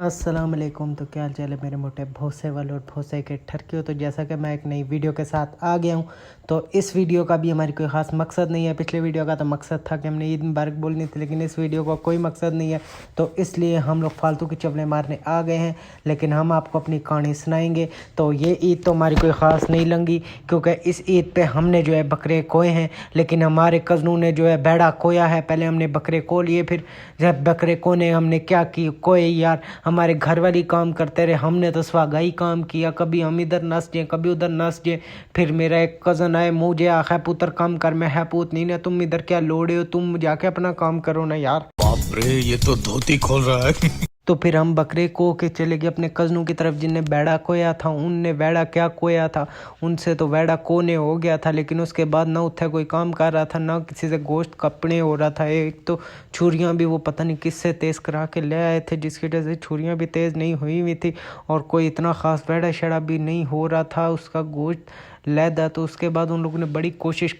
अस्सलाम वालेकुम। तो क्या हाल चाल है मेरे मोटे भोसे वाले और भोसे के ठरकियों। तो जैसा कि मैं एक नई वीडियो के साथ आ गया हूँ। तो इस वीडियो का भी हमारी कोई ख़ास मकसद नहीं है। पिछले वीडियो का तो मकसद था कि हमने ईद मुबारक बोलनी थी, लेकिन इस वीडियो का कोई मकसद नहीं है। तो इसलिए हम लोग फालतू की चवलें मारने आ गए हैं, लेकिन हम आपको अपनी कहानी सुनाएंगे। तो ये ईद तो हमारी कोई ख़ास नहीं लंगी, क्योंकि इस ईद पे हमने जो है बकरे कोए हैं, लेकिन हमारे कज़नों ने जो है बैड़ा कोया है। पहले हमने बकरे को लिए, फिर जब बकरे कोने हमने क्या की कोए यार, हमारे घर वाली काम करते रहे, हमने तो स्वागाई काम किया। कभी हम इधर नस जाए, कभी उधर नस जाए। फिर मेरा एक कज़न आए, मुझे आखा पुत्र काम कर, मैं है पूत नहीं ना, तुम इधर क्या लोड़े हो, तुम जाके अपना काम करो ना यार। बाप रे, ये तो धोती खोल रहा है। तो फिर हम बकरे को के चले गए अपने कज़नों की तरफ, जिनने बैड़ा कोया था। उनने बैड़ा क्या कोया था, उनसे तो बैड़ा कोने हो गया था, लेकिन उसके बाद ना उठे कोई काम कर रहा था, ना किसी से गोश्त कपड़े हो रहा था। एक तो छुरियाँ भी वो पता नहीं किससे तेज़ करा के ले आए थे, जिसकी वजह से छुरियाँ भी तेज़ नहीं हुई हुई थी, और कोई इतना ख़ास बैड़ा शड़ा भी नहीं हो रहा था उसका गोश्त लैदा। तो उसके बाद उन लोगों ने बड़ी कोशिश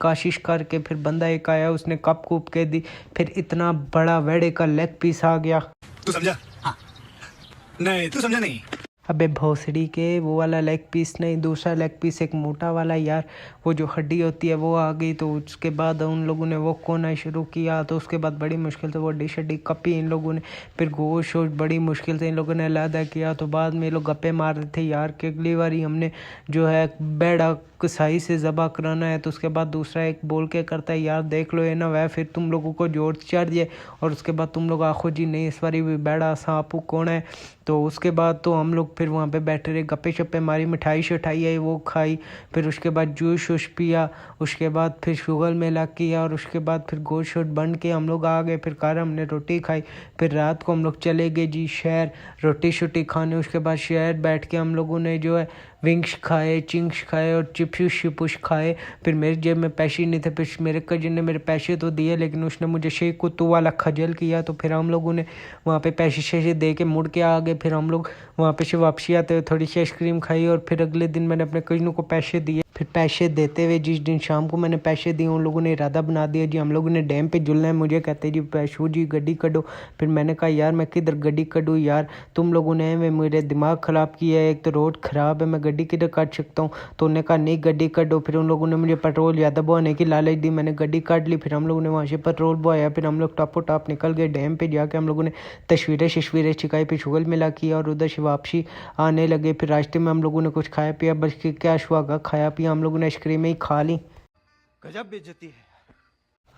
करके फिर बंदा एक आया, उसने कप कूप के दी, फिर इतना बड़ा वेड़े का लेग पीस आ गया। तू समझा? हाँ। नहीं, तू समझा नहीं। अबे भोसड़ी के, वो वाला लेग पीस नहीं, दूसरा लेग पीस, एक मोटा वाला यार, वो जो हड्डी होती है वो आ गई। तो उसके बाद उन लोगों ने वो कोना शुरू किया। तो उसके बाद बड़ी मुश्किल से वो डिश हड्डी कपी इन लोगों ने, फिर गोश्त वोश बड़ी मुश्किल से इन लोगों ने अलहदा किया। तो बाद में ये लोग गप्पे मार रहे थे यार कि अगली बारी हमने जो है बैड़ा सही से ज़बह कराना है। तो उसके बाद दूसरा एक बोल के करता है, यार देख लो ये ना वह फिर तुम लोगों को जोर चढ़ जाए, और उसके बाद तुम लोग आखो जी नहीं इस बारी भी बैड़ा सांपू कौन है। तो उसके बाद तो हम लोग फिर वहाँ पे बैठे रहे, गप्पे शप्पे मारी, मिठाई शिठाई आई वो खाई, फिर उसके बाद जूस वूस पिया, उसके बाद फिर शुगर मेला किया, और उसके बाद फिर गोश्त शोट बन के हम लोग आ गए। फिर कार हमने रोटी खाई, फिर रात को हम लोग चले गए जी शहर रोटी शोटी खाने। उसके बाद शहर बैठ के हम लोगों ने जो है विंग्स खाए, चिंग्स खाए और चिप्स शिपुश खाए। फिर मेरी जेब में पैसे नहीं थे, फिर मेरे कजिन ने मेरे पैसे तो दिए, लेकिन उसने मुझे शेख कुत्तू वाला खजल किया। तो फिर हम लोगों ने वहाँ पे पैसे शैसे दे के मुड़ के आ गए। फिर हम लोग वहाँ पे से वापसी आते हुए थोड़ी सी आइसक्रीम खाई, और फिर अगले दिन मैंने अपने कजिनों को पैसे दिए। फिर पैसे देते हुए जिस दिन शाम को मैंने पैसे दिए, उन लोगों ने इरादा बना दिया जी हम लोगों ने डैम पे जुलना है। मुझे कहते जी पैशू जी गड्डी कढो। फिर मैंने कहा यार मैं किधर गड्डी कढूँ यार, तुम लोगों ने मेरे दिमाग ख़राब किया है, एक तो रोड ख़राब है, मैं गड्डी किधर काट सकता हूँ। तो उन्होंने कहा नहीं गड्डी काटो। फिर उन लोगों ने मुझे पेट्रोल ज़्यादा बहाने की लालच दी, मैंने गड्डी काट ली। फिर हम लोगों ने वहाँ से पेट्रोल बहाया, फिर हम लोग टॉपो टॉप निकल गए। डैम पे जाके हम लोगों ने तस्वीरें छिकाई, फिर शुगल मिला किया, और उधर से वापसी आने लगे। फिर रास्ते में हम लोगों ने कुछ खाया पिया, बस क्या शुआ खाया पिया, हम लोगों ने आइसक्रीम ही खा ली। गजब बेइज्जती है।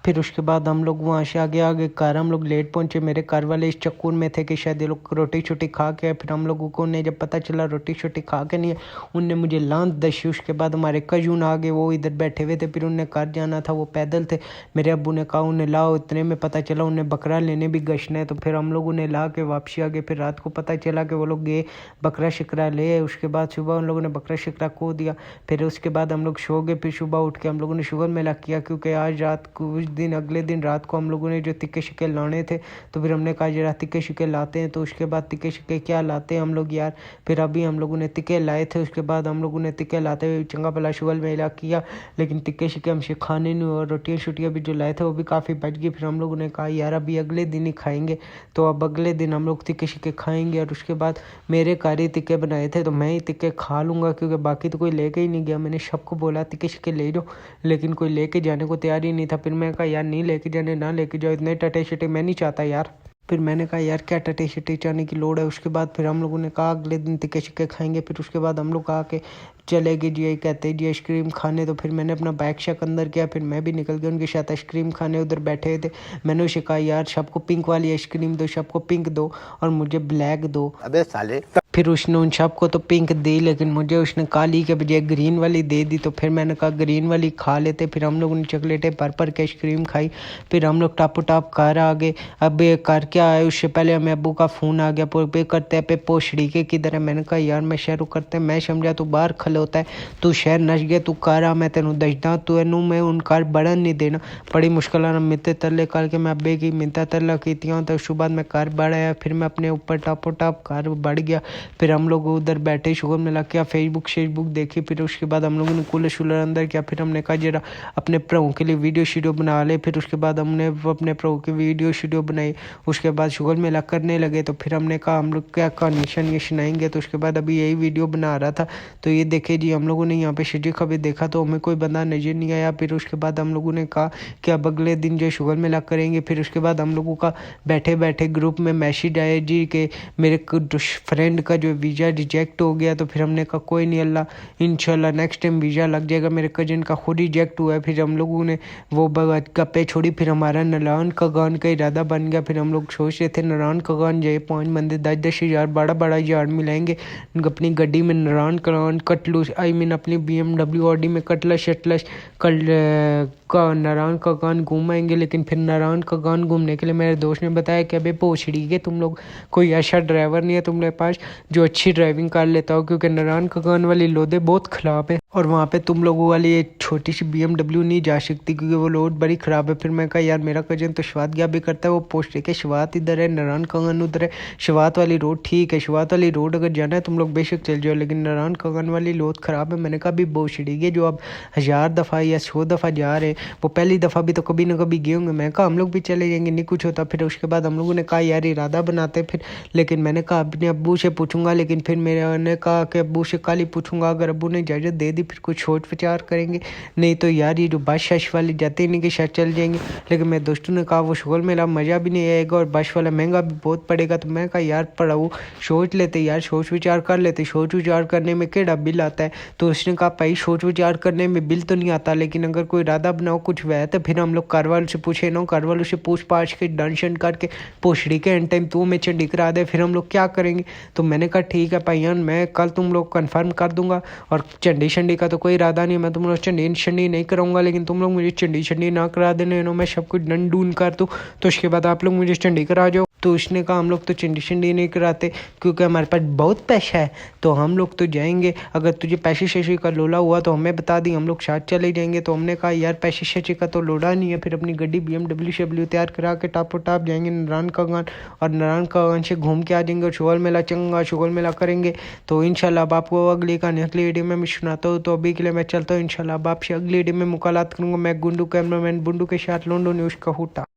फिर उसके बाद हम लोग वहाँ से आगे कार हम लोग लेट पहुँचे। मेरे कार वाले इस चक्कर में थे कि शायद ये लोग रोटी छोटी खा के आए। फिर हम लोगों को ने जब पता चला रोटी छोटी खा के नहीं है, उनने मुझे लांत दशी। उसके बाद हमारे कजून आ गए, वो इधर बैठे हुए थे, फिर उन्हें कार जाना था, वो पैदल थे। मेरे अब्बू ने कहा उन्हें लाओ, इतने में पता चला उन्हें बकरा लेने भी गश्त है। तो फिर हम लोग उन्हें ला के वापसी आ गए। फिर रात को पता चला कि वो लोग गए बकरा शिकरा ले। उसके बाद सुबह उन लोगों ने बकरा शिकरा को दिया। फिर उसके बाद हम लोग सो गए। फिर सुबह उठ के हम लोगों ने शुगर मेला किया, क्योंकि आज रात को उस दिन अगले दिन रात को हम लोगों ने जो तिक्के शिक्के लाने थे, तो फिर हमने कहा जरा तिक्के शिक्के लाते हैं। तो उसके बाद तिक्के शिक्के क्या लाते हैं हम लोग यार, फिर अभी हम लोगों ने तिक्के लाए थे। उसके बाद हम लोगों ने तिक्के लाते हुए चंगा भला शुगल मेला किया, लेकिन तिक्के शिक्के हमसे खाने नहीं, और रोटियाँ शुटियाँ भी जो लाए थे वो भी काफ़ी बच गई। फिर हम लोगों ने कहा यार अभी अगले दिन ही खाएंगे, तो अब अगले दिन हम लोग तिक्के शिक्के खाएंगे। और उसके बाद मेरे कारी तिक्के बनाए थे, तो मैं ही तिक्के खा लूँगा, क्योंकि बाकी तो कोई लेके ही नहीं गया। मैंने सबको बोला तिक्के शिक्के ले जाओ, लेकिन कोई लेके जाने को तैयार ही नहीं था। फिर मैं कहा यार नहीं लेके जाने ना लेके जाओ, इतने टटे शटे मैं नहीं चाहता यार। फिर मैंने कहा यार क्या टटे शटे चाहने की लोड़ है। उसके बाद फिर हम लोगों ने कहा अगले दिन तिक्के शिक्के खाएंगे। फिर उसके बाद हम लोग आके चले गए जी कहते जी आइसक्रीम खाने। तो फिर मैंने अपना बैग शक अंदर किया, फिर मैं भी निकल गया उनके साथ आइसक्रीम खाने। उधर बैठे थे, मैंने उसे कहा यार सबको पिंक वाली आइसक्रीम दो, सबको पिंक दो और मुझे ब्लैक दो। अबे साले। फिर उसने उन सबको तो पिंक दी, लेकिन मुझे उसने काली के बजाय ग्रीन वाली दे दी। तो फिर मैंने कहा ग्रीन वाली खा लेते। फिर हम लोगों ने चॉकलेटें भर के आइसक्रीम खाई। फिर हम लोग टापो टाप घर आ गए। अब ये कर क्या आए, उससे पहले हमें अब्बू का फ़ोन आ गया, पे करते पे पोछड़ी के किधर है। मैंने कहा यार मैं शहर करते, मैं समझा तू बाहर खलोता है, तू शहर नश गया, तू घर आ, मैं तेनों दसदा, तू एनू मैं उन घर बढ़न नहीं देना। बड़ी मुश्किल मिलते तरले करके मैं अब्बे की मिलता तरला की, तो उसके बाद मैं घर बढ़ आया। फिर मैं अपने ऊपर टापो टाप घर बढ़ गया। फिर हम लोग उधर बैठे शुगर मिला क्या फेसबुक देखी। फिर उसके बाद हम लोगों ने कूलर शूलर अंदर किया। फिर हमने कहा जरा अपने प्रो के लिए वीडियो शीडियो बना ले। फिर उसके बाद हमने अपने प्रो की वीडियो शीडियो बनाई। उसके बाद शुगर मिला करने लगे। तो फिर हमने कहा हम लोग क्या कहानी ये सुनाएंगे। तो उसके बाद अभी यही वीडियो बना रहा था। तो ये देखे जी हम लोगों ने यहाँ पे शिजी खबे देखा तो हमें कोई बंदा नजर नहीं आया। फिर उसके बाद हम लोगों ने कहा कि अब अगले दिन जो शुगर मिला करेंगे। फिर उसके बाद हम लोगों का बैठे बैठे ग्रुप में मैसेज आया जी कि मेरे फ्रेंड का जो वीज़ा रिजेक्ट हो गया। तो फिर हमने कहा कोई नहीं अल्लाह इंशाल्लाह नेक्स्ट टाइम वीज़ा लग जाएगा। मेरे कजन का खुद रिजेक्ट हुआ है। फिर हम लोगों ने वो गप्पे छोड़ी। फिर हमारा नारायण का गान का इरादा बन गया। फिर हम लोग सोच रहे थे नारायण का गान जाए 5 बंदे 10-10 हज़ार बड़ा यार्ड मिलाएंगे। अपनी गड्डी में नारायण का कटलू आई मीन अपनी BMW ऑडी में कटलश का नारायण का गान घूमाएंगे। लेकिन फिर नारायण का गान घूमने के लिए मेरे दोस्त ने बताया कि अबे पोछड़ी के तुम लोग कोई ऐसा ड्राइवर नहीं है तुम्हारे पास जो अच्छी ड्राइविंग कर लेता हो, क्योंकि नारायण का गान वाली लोदे बहुत ख़राब है और वहाँ पे तुम लोगों वाली एक छोटी सी BMW नहीं जा सकती क्योंकि वो रोड बड़ी ख़राब है। फिर मैं कहा यार मेरा कजन तो शवात गया भी करता है, वो पोछड़ी के शवात इधर है नारायण का गान उधर है। शवात वाली रोड ठीक है, शवात वाली रोड अगर जाना है तुम लोग बेशक चल जाओ, लेकिन नारायण का गान वाली रोड ख़राब है। मैंने कहा भी पोछड़ी के जो अब 1000 दफ़ा या 100 दफ़ा जा रहे वो पहली दफ़ा भी तो कभी ना कभी गए होंगे। मैं कहा हम लोग भी चले जाएंगे नहीं कुछ होता। फिर उसके बाद हम लोगों ने कहा यार इरादा बनाते फिर, लेकिन मैंने कहा अपने अब्बू से पूछूंगा। लेकिन फिर मैंने कहा कि अब्बू से कल ही पूछूंगा, अगर अब्बू ने इजाज़त दे दी फिर कुछ सोच विचार करेंगे, नहीं तो यार ये जो बस शश वाली जाते ही नहीं कि शायद चल जाएंगे। लेकिन मेरे दोस्तों ने कहा वो शुगर मेला मज़ा भी नहीं आएगा और बस वाला महंगा भी बहुत पड़ेगा। तो मैं कहा यार पढ़ाओ सोच लेते यार, सोच विचार कर लेते। सोच विचार करने में केड़ा बिल आता है? तो उसने कहा भाई सोच विचार करने में बिल तो नहीं आता, लेकिन अगर कोई इरादा बनाओ कुछ वह तो फिर हम लोग घर वालों से पूछे ना, घर वालों से पूछ पाछ के डंशन करके पोछड़ी के एंड टाइम तू मैं चंडी करा दे, फिर हम लोग क्या करेंगे। तो मैंने कहा ठीक है भाईयान मैं कल तुम लोग कन्फर्म कर दूंगा और चंडी शंडी का तो कोई इरादा नहीं, मैं तुम लोग चंडी शंडी नहीं कराऊंगा, लेकिन तुम लोग मुझे चंडी शंडी ना करा देने मैं सब कुछ डन डून कर दूँ तो उसके बाद आप लोग मुझे चंडी करा जाओ। तो उसने कहा हम लोग तो चंडी शंडी नहीं कराते क्योंकि हमारे पास बहुत पैसा है, तो हम लोग तो जाएंगे, अगर तुझे पैसे शैसे का लोला हुआ तो हमें बता दी, हम लोग साथ चले जाएंगे। तो हमने कहा यार पैसे शैसे का तो लोड़ा नहीं है। फिर अपनी गड्डी BMW तैयार करा के टापो टाप जाएंगे नारायण का गान और नारायण का गान से घूम के आ जाएंगे और शुगर मेला चंगा शुगर मेला करेंगे। तो इंशाल्लाह अब आपको अगली कहानी अगली वीडियो में मैं सुनाता हूँ। तो अभी के लिए मैं चलता हूँ, इंशाल्लाह अब आपसे अगली वीडियो में मुलाकात करूँगा। मैं गुंडू कैमरामैन बुंडू के साथ लोंडो न्यूज़ का हुटा।